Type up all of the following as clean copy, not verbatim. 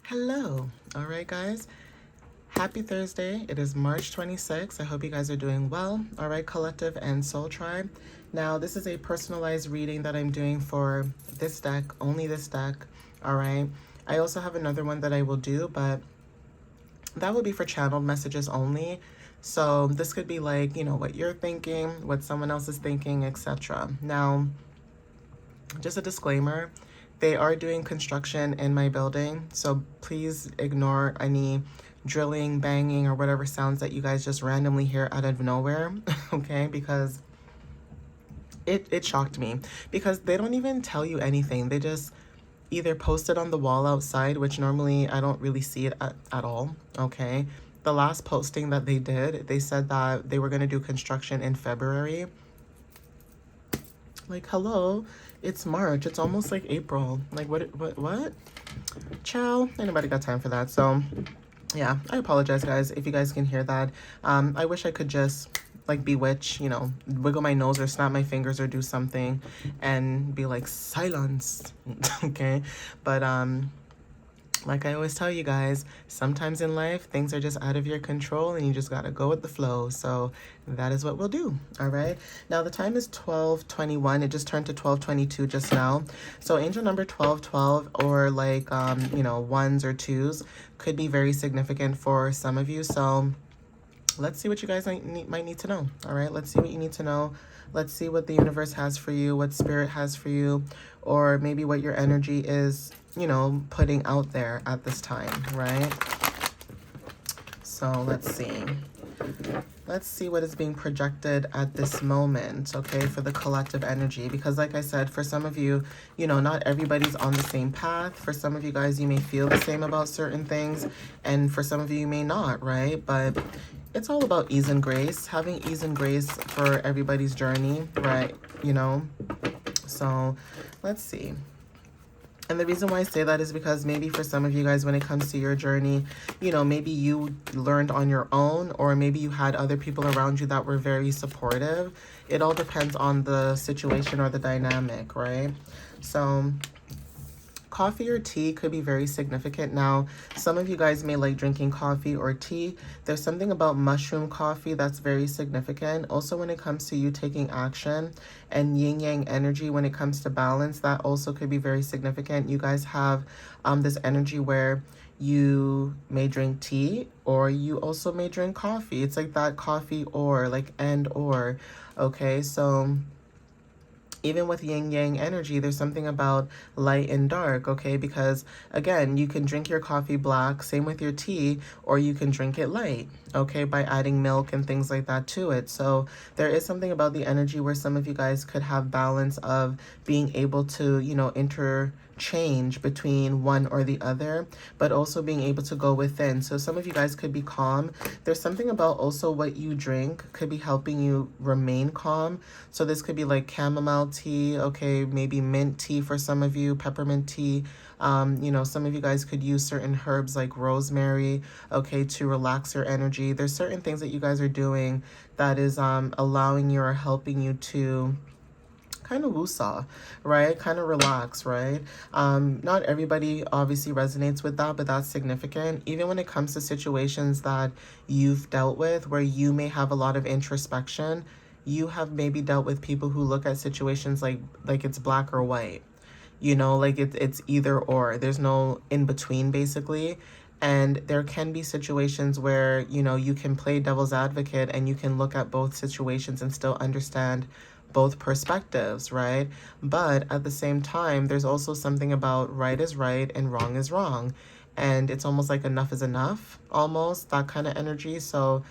Hello. All right, guys. Happy Thursday. It is March 26th. I hope you guys are doing well. All right, Collective and Soul Tribe. Now, this is a personalized reading that I'm doing for this deck, only this deck. All right. I also have another one that I will do, but that will be for channeled messages only. So this could be like, what you're thinking, what someone else is thinking, etc. Now, just a disclaimer, they are doing construction in my building, so please ignore any drilling, banging, or whatever sounds that you guys just randomly hear out of nowhere, okay? Because it shocked me, because they don't even tell you anything. They just either post it on the wall outside, which normally I don't really see it at all, okay? The last posting that they did, they said that they were going to do construction in February. Like, hello, it's March. It's almost like April. Like, what? Ciao. Anybody got time for that? So, yeah, I apologize, guys, if you guys can hear that. I wish I could just, like, bewitch, wiggle my nose or snap my fingers or do something and be like, silence, okay? But, like I always tell you guys, sometimes in life, things are just out of your control and you just gotta go with the flow. So that is what we'll do, all right? Now, the time is 12:21. It just turned to 12:22 just now. So angel number 1212 or like, ones or twos could be very significant for some of you. So let's see what you guys might need to know, all right? Let's see what you need to know. Let's see what the universe has for you, what spirit has for you, or maybe what your energy is, putting out there at this time, right? So let's see. Let's see what is being projected at this moment, okay, for the collective energy. Because like I said, for some of you, not everybody's on the same path. For some of you guys, you may feel the same about certain things. And for some of you may not, right? But it's all about ease and grace, having ease and grace for everybody's journey, right? So let's see. And the reason why I say that is because maybe for some of you guys, when it comes to your journey, maybe you learned on your own, or maybe you had other people around you that were very supportive. It all depends on the situation or the dynamic, right? So coffee or tea could be very significant. Now, some of you guys may like drinking coffee or tea. There's something about mushroom coffee that's very significant. Also, when it comes to you taking action and yin yang energy, when it comes to balance, that also could be very significant. You guys have this energy where you may drink tea or you also may drink coffee. It's like that coffee or like and or, okay? So even with yin yang energy, there's something about light and dark, okay? Because again, you can drink your coffee black, same with your tea, or you can drink it light, okay, by adding milk and things like that to it. So there is something about the energy where some of you guys could have balance of being able to, interchange between one or the other, but also being able to go within. So some of you guys could be calm. There's something about also what you drink could be helping you remain calm. So this could be like chamomile tea, okay, maybe mint tea for some of you, peppermint tea. Some of you guys could use certain herbs like rosemary, okay, to relax your energy. There's certain things that you guys are doing that is allowing you or helping you to kind of woosah, right? Kind of relax, right? Not everybody obviously resonates with that, but that's significant. Even when it comes to situations that you've dealt with where you may have a lot of introspection, you have maybe dealt with people who look at situations like it's black or white, like it's either or. There's no in between, basically. And there can be situations where, you can play devil's advocate and you can look at both situations and still understand both perspectives, right? But at the same time, there's also something about right is right and wrong is wrong. And it's almost like enough is enough, almost, that kind of energy. So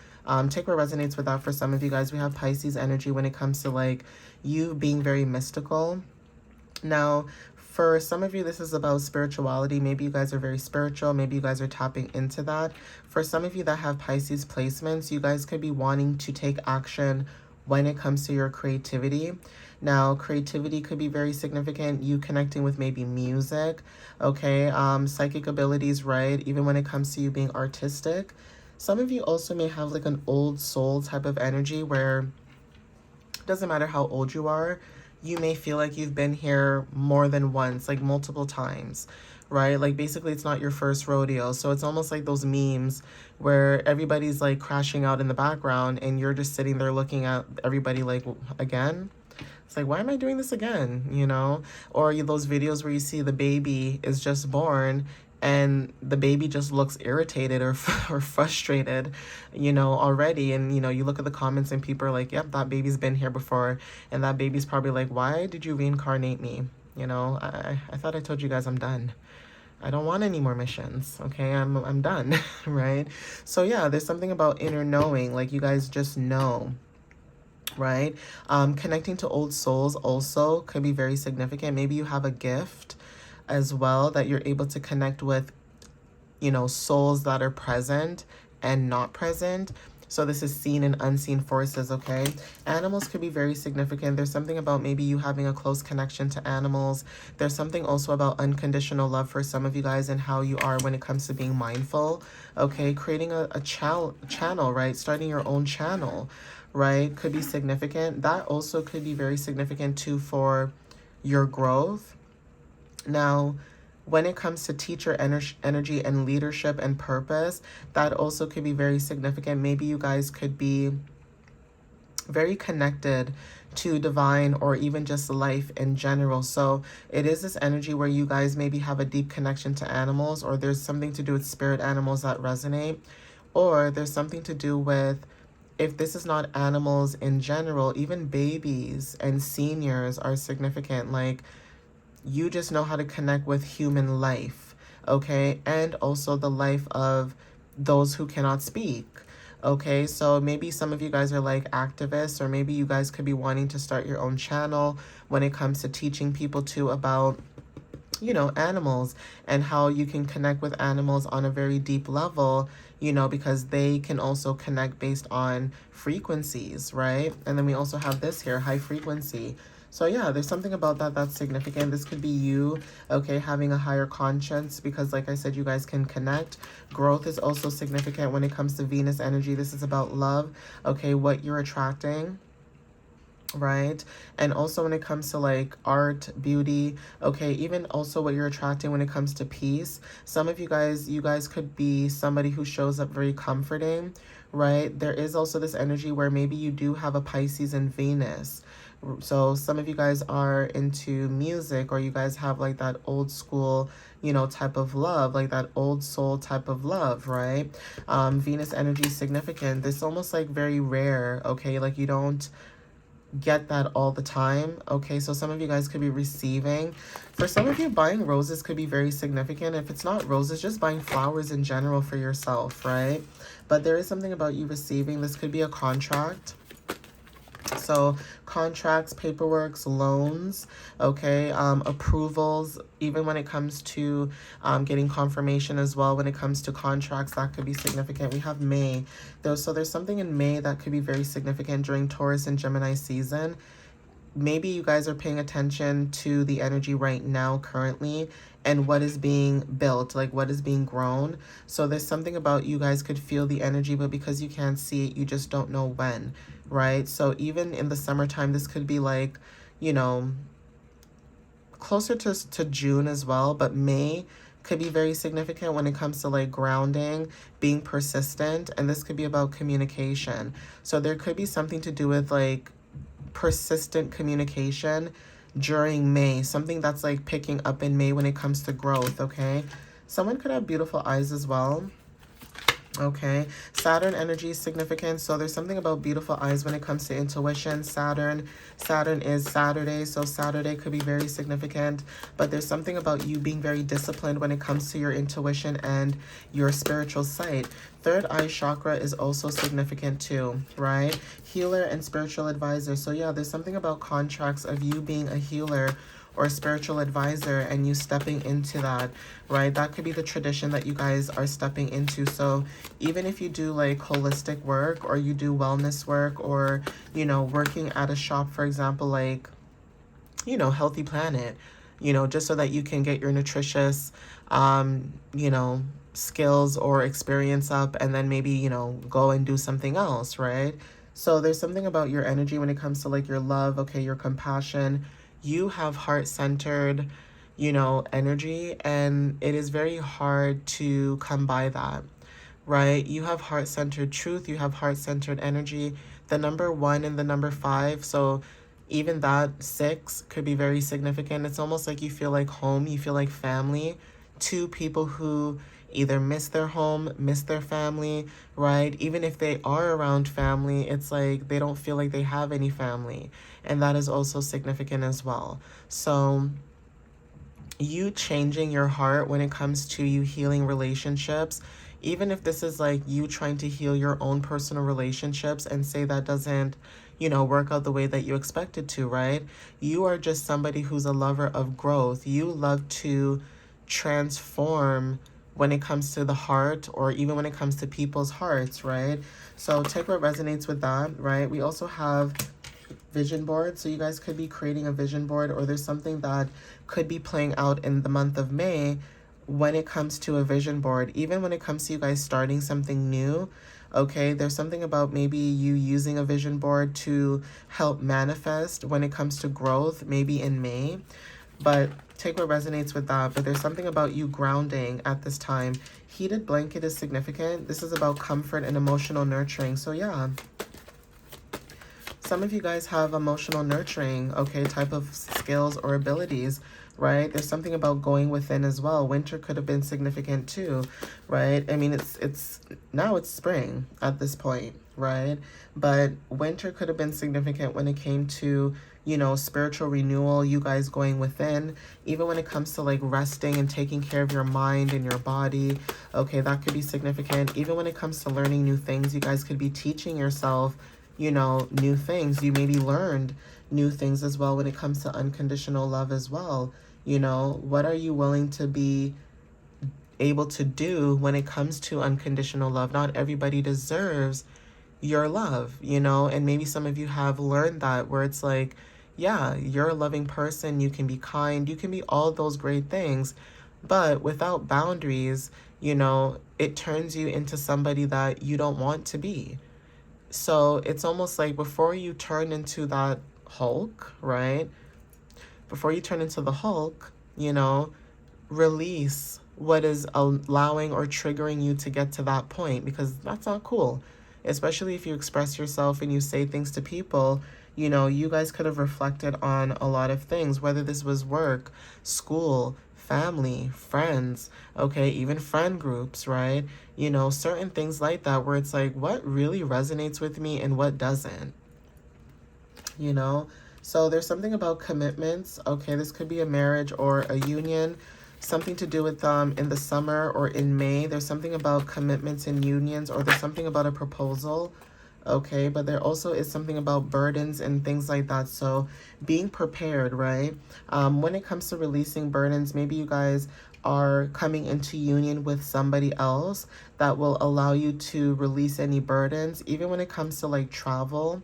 take what resonates with that. For some of you guys, we have Pisces energy when it comes to like you being very mystical. Now, for some of you, this is about spirituality. Maybe you guys are very spiritual. Maybe you guys are tapping into that. For some of you that have Pisces placements, you guys could be wanting to take action when it comes to your creativity. Now, creativity could be very significant. You connecting with maybe music, okay? Psychic abilities, right? Even when it comes to you being artistic. Some of you also may have like an old soul type of energy where it doesn't matter how old you are, you may feel like you've been here more than once, like multiple times, right? Like basically it's not your first rodeo. So it's almost like those memes where everybody's like crashing out in the background and you're just sitting there looking at everybody like, again? It's like, why am I doing this again? You know? Or those videos where you see the baby is just born and the baby just looks irritated or or frustrated, already. And, you look at the comments and people are like, yep, that baby's been here before. And that baby's probably like, why did you reincarnate me? I thought I told you guys I'm done. I don't want any more missions. Okay, I'm done, right? So yeah, there's something about inner knowing, like you guys just know, right? Connecting to old souls also could be very significant. Maybe you have a gift as well that you're able to connect with, souls that are present and not present. So this is seen and unseen forces, okay? Animals could be very significant. There's something about maybe you having a close connection to animals. There's something also about unconditional love for some of you guys and how you are when it comes to being mindful, okay? Creating a channel, right? Starting your own channel, right? Could be significant. That also could be very significant too for your growth. Now, when it comes to teacher energy and leadership and purpose, that also could be very significant. Maybe you guys could be very connected to divine or even just life in general. So it is this energy where you guys maybe have a deep connection to animals, or there's something to do with spirit animals that resonate, or there's something to do with, if this is not animals in general, even babies and seniors are significant. Like, you just know how to connect with human life, okay? And also the life of those who cannot speak, okay? So maybe some of you guys are like activists, or maybe you guys could be wanting to start your own channel when it comes to teaching people too about, animals and how you can connect with animals on a very deep level, because they can also connect based on frequencies, right? And then we also have this here, high frequency. So yeah, there's something about that that's significant. This could be you, okay, having a higher conscience, because like I said, you guys can connect. Growth is also significant when it comes to Venus energy. This is about love, okay, what you're attracting, right? And also when it comes to like art, beauty, okay, even also what you're attracting when it comes to peace. Some of you guys could be somebody who shows up very comforting, right? There is also this energy where maybe you do have a Pisces and Venus. So some of you guys are into music, or you guys have like that old school, type of love, like that old soul type of love, right? Venus energy is significant. This is almost like very rare, okay? Like you don't get that all the time, okay? So some of you guys could be receiving. For some of you, buying roses could be very significant. If it's not roses, just buying flowers in general for yourself, right? But there is something about you receiving. This could be a contract. So contracts, paperwork, loans, okay, approvals, even when it comes to getting confirmation as well. When it comes to contracts, that could be significant. We have May. So there's something in May that could be very significant during Taurus and Gemini season. Maybe you guys are paying attention to the energy right now currently and what is being built, like what is being grown. So there's something about you guys could feel the energy, but because you can't see it, you just don't know when, right? So even in the summertime, this could be like, closer to June as well, but May could be very significant when it comes to like grounding, being persistent, and this could be about communication. So there could be something to do with like persistent communication during May, something that's like picking up in May when it comes to growth, okay? Someone could have beautiful eyes as well. Okay, Saturn energy is significant. So there's something about beautiful eyes when it comes to intuition. Saturn is Saturday, so Saturday could be very significant. But there's something about you being very disciplined when it comes to your intuition and your spiritual sight. Third eye chakra is also significant too, right? Healer and spiritual advisor. So yeah, there's something about contracts of you being a healer or a spiritual advisor and you stepping into that, right? That could be the tradition that you guys are stepping into. So even if you do like holistic work, or you do wellness work, or, working at a shop, for example, like, Healthy Planet, just so that you can get your nutritious, skills or experience up, and then maybe, go and do something else, right? So there's something about your energy when it comes to like your love, okay, your compassion. You have heart-centered, energy, and it is very hard to come by that, right? You have heart-centered truth, you have heart-centered energy, the number 1 and the number 5. So even that 6 could be very significant. It's almost like you feel like home, you feel like family to people who either miss their home, miss their family, right? Even if they are around family, it's like they don't feel like they have any family. And that is also significant as well. So you changing your heart when it comes to you healing relationships, even if this is like you trying to heal your own personal relationships and say that doesn't, work out the way that you expected to, right? You are just somebody who's a lover of growth. You love to transform when it comes to the heart, or even when it comes to people's hearts, right? So take what resonates with that, right? We also have vision board. So you guys could be creating a vision board, or there's something that could be playing out in the month of May when it comes to a vision board. Even when it comes to you guys starting something new, okay, there's something about maybe you using a vision board to help manifest when it comes to growth, maybe in May. But take what resonates with that. But there's something about you grounding at this time. Heated blanket is significant. This is about comfort and emotional nurturing. So yeah, some of you guys have emotional nurturing, okay, type of skills or abilities, right? There's something about going within as well. Winter could have been significant too, right? I mean, it's now it's spring at this point, right? But winter could have been significant when it came to, spiritual renewal, you guys going within, even when it comes to like resting and taking care of your mind and your body, okay, that could be significant. Even when it comes to learning new things, you guys could be teaching yourself, new things. You maybe learned new things as well when it comes to unconditional love as well. What are you willing to be able to do when it comes to unconditional love? Not everybody deserves your love, and maybe some of you have learned that, where it's like, yeah, you're a loving person, you can be kind, you can be all those great things, but without boundaries, it turns you into somebody that you don't want to be. So it's almost like before you turn into that Hulk, right? Before you turn into the Hulk, release what is allowing or triggering you to get to that point, because that's not cool. Especially if you express yourself and you say things to people, you guys could have reflected on a lot of things, whether this was work, school, family, friends, okay, even friend groups, right? Certain things like that, where it's like, what really resonates with me and what doesn't, you know? So there's something about commitments, okay? This could be a marriage or a union, something to do with in the summer or in May. There's something about commitments and unions, or there's something about a proposal, okay? But there also is something about burdens and things like that. So being prepared, right? When it comes to releasing burdens, maybe you guys are coming into union with somebody else that will allow you to release any burdens. Even when it comes to like travel,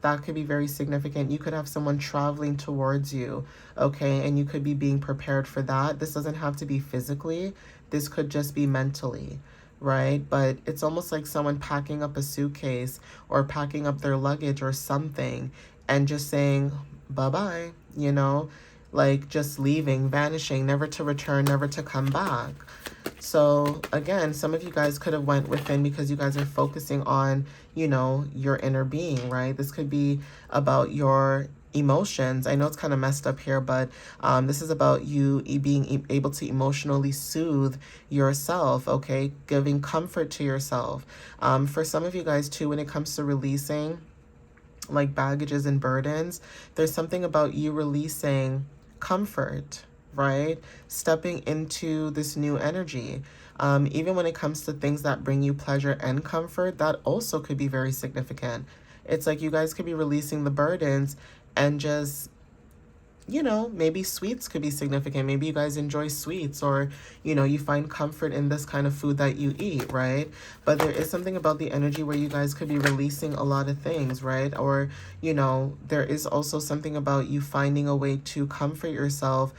that could be very significant. You could have someone traveling towards you, okay? And you could be being prepared for that. This doesn't have to be physically. This could just be mentally, right? But it's almost like someone packing up a suitcase or packing up their luggage or something and just saying bye-bye, like just leaving, vanishing, never to return, never to come back. So again, some of you guys could have went within because you guys are focusing on, your inner being, right? This could be about your emotions. I know it's kind of messed up here, but this is about you being able to emotionally soothe yourself, okay? Giving comfort to yourself. For some of you guys too, when it comes to releasing like baggages and burdens, there's something about you releasing comfort, right? Stepping into this new energy. Even when it comes to things that bring you pleasure and comfort, that also could be very significant. It's like you guys could be releasing the burdens and just, maybe sweets could be significant. Maybe you guys enjoy sweets, or, you find comfort in this kind of food that you eat, right? But there is something about the energy where you guys could be releasing a lot of things, right? Or, there is also something about you finding a way to comfort yourself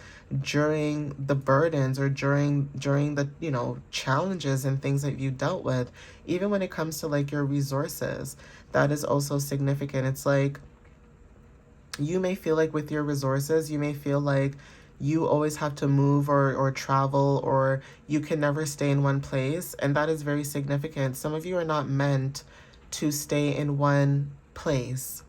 during the burdens, or during the, challenges and things that you dealt with. Even when it comes to like your resources, that is also significant. It's like, you may feel like with your resources, you may feel like you always have to move or travel, or you can never stay in one place. And that is very significant. Some of you are not meant to stay in one place,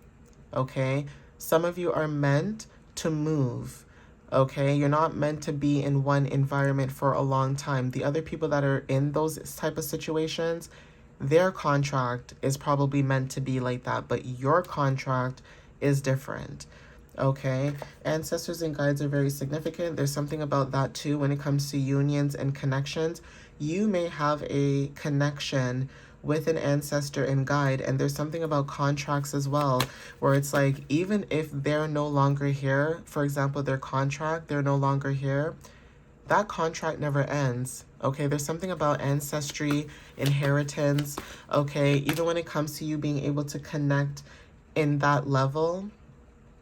okay? Some of you are meant to move, okay? You're not meant to be in one environment for a long time. The other people that are in those type of situations, their contract is probably meant to be like that, but your contract is different. Okay, ancestors and guides are very significant. There's something about that too when it comes to unions and connections. You may have a connection with an ancestor and guide, and there's something about contracts as well, where it's like, even if they're no longer here, for example, their contract, they're no longer here, that contract never ends. Okay, there's something about ancestry, inheritance. Okay, even when it comes to you being able to connect in that level,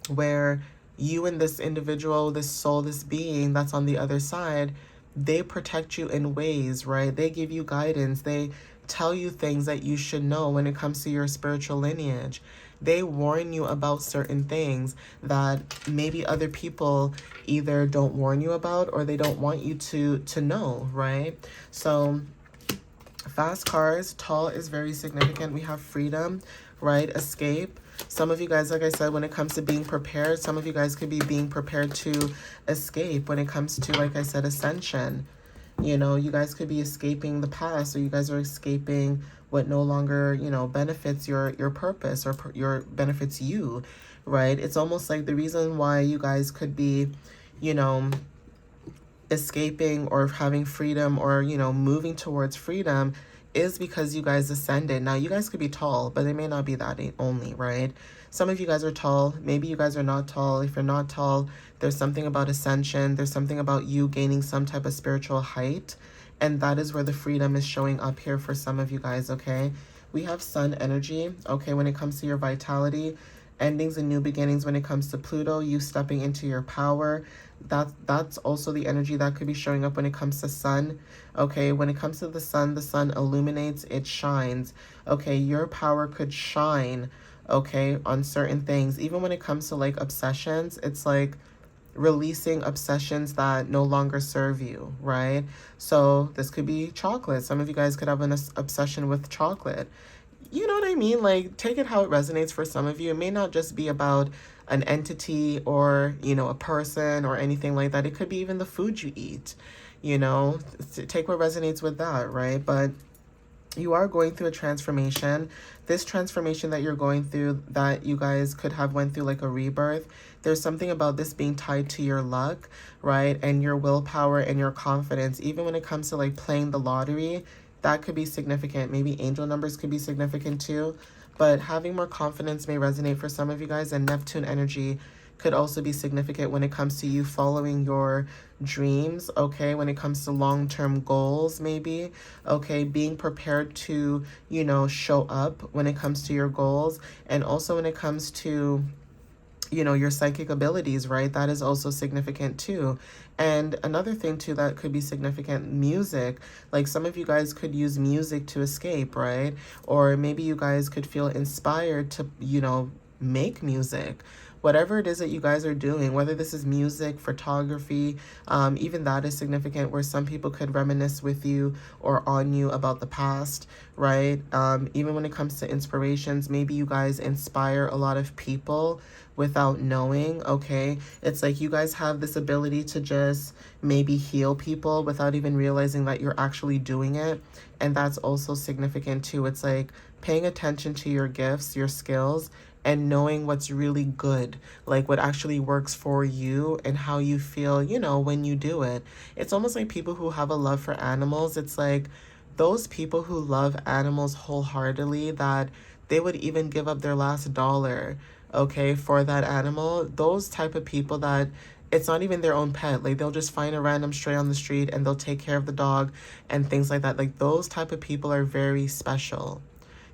where you and this individual, this soul, this being that's on the other side, they protect you in ways, right? They give you guidance. They tell you things that you should know when it comes to your spiritual lineage. They warn you about certain things that maybe other people either don't warn you about, or they don't want you to know, right? So fast cars, tall is very significant. We have freedom, right? Escape. Some of you guys, like I said, when it comes to being prepared, some of you guys could be being prepared to escape when it comes to, like I said, ascension. You know, you guys could be escaping the past, or you guys are escaping what no longer, you know, benefits your purpose, or your benefits you, right? It's almost like the reason why you guys could be, you know, escaping or having freedom, or, you know, moving towards freedom, is because you guys ascended. Now, you guys could be tall, but it may not be that only, right? Some of you guys are tall. Maybe you guys are not tall. If you're not tall, there's something about ascension. There's something about you gaining some type of spiritual height. And that is where the freedom is showing up here for some of you guys, okay? We have sun energy, okay, when it comes to your vitality, endings and new beginnings. When it comes to Pluto, you stepping into your power. That's also the energy that could be showing up when it comes to sun. Okay, when it comes to the sun illuminates, it shines. Okay, your power could shine, okay, on certain things. Even when it comes to like obsessions, it's like releasing obsessions that no longer serve you, right? So this could be chocolate. Some of you guys could have an obsession with chocolate. You know what I mean? Like, take it how it resonates for some of you. It may not just be about an entity, or, you know, a person or anything like that. It could be even the food you eat, you know, take what resonates with that, right? But you are going through a transformation. This transformation that you're going through, that you guys could have went through like a rebirth, there's something about this being tied to your luck, right? And your willpower and your confidence. Even when it comes to like playing the lottery, that could be significant. Maybe angel numbers could be significant too. But having more confidence may resonate for some of you guys. And Neptune energy could also be significant when it comes to you following your dreams, okay? When it comes to long-term goals, maybe, okay? Being prepared to, you know, show up when it comes to your goals. And also when it comes to, you know, your psychic abilities, right? That is also significant too. And another thing too that could be significant, music. Like, some of you guys could use music to escape, right? Or maybe you guys could feel inspired to, you know, make music. Whatever it is that you guys are doing, whether this is music, photography, even that is significant, where some people could reminisce with you or on you about the past, right? Even when it comes to inspirations, maybe you guys inspire a lot of people without knowing, okay? It's like you guys have this ability to just maybe heal people without even realizing that you're actually doing it. And that's also significant too. It's like paying attention to your gifts, your skills, and knowing what's really good, like what actually works for you and how you feel, you know, when you do it. It's almost like people who have a love for animals. It's like those people who love animals wholeheartedly, that they would even give up their last dollar, okay, for that animal. Those type of people that it's not even their own pet. Like, they'll just find a random stray on the street and they'll take care of the dog and things like that. Like, those type of people are very special,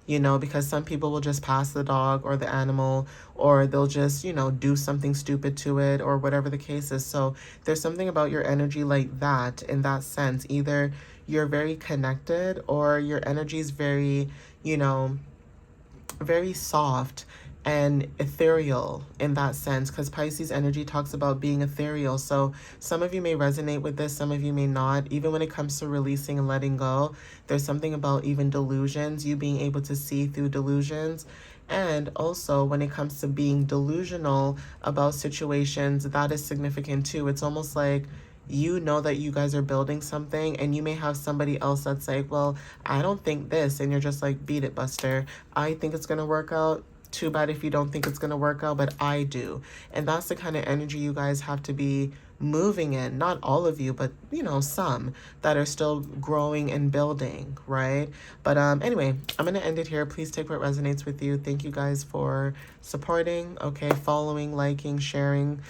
you know, because some people will just pass the dog or the animal, or they'll just, you know, do something stupid to it, or whatever the case is. So there's something about your energy like that, in that sense. Either you're very connected, or your energy is very, you know, very soft, and ethereal in that sense, because Pisces energy talks about being ethereal. So some of you may resonate with this, some of you may not. Even when it comes to releasing and letting go, there's something about even delusions, you being able to see through delusions. And also when it comes to being delusional about situations, that is significant too. It's almost like you know that you guys are building something, and you may have somebody else that's like, well, I don't think this, and you're just like, beat it, Buster. I think it's gonna work out. Too bad if you don't think it's gonna work out, but I do. And that's the kind of energy you guys have to be moving in. Not all of you, but you know, some that are still growing and building, right? But anyway, I'm gonna end it here. Please take what resonates with you. Thank you guys for supporting, okay, following, liking, sharing,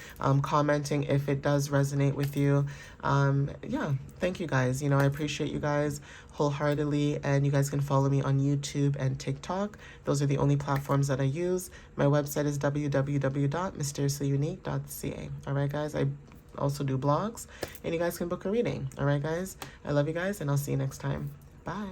commenting if it does resonate with you. Yeah, thank you guys. You know, I appreciate you guys wholeheartedly, and you guys can follow me on YouTube and TikTok. Those are the only platforms that I use. My website is www.mysteriouslyunique.ca. All right, guys. I also do blogs, and you guys can book a reading. All right, guys. I love you guys, and I'll see you next time. Bye.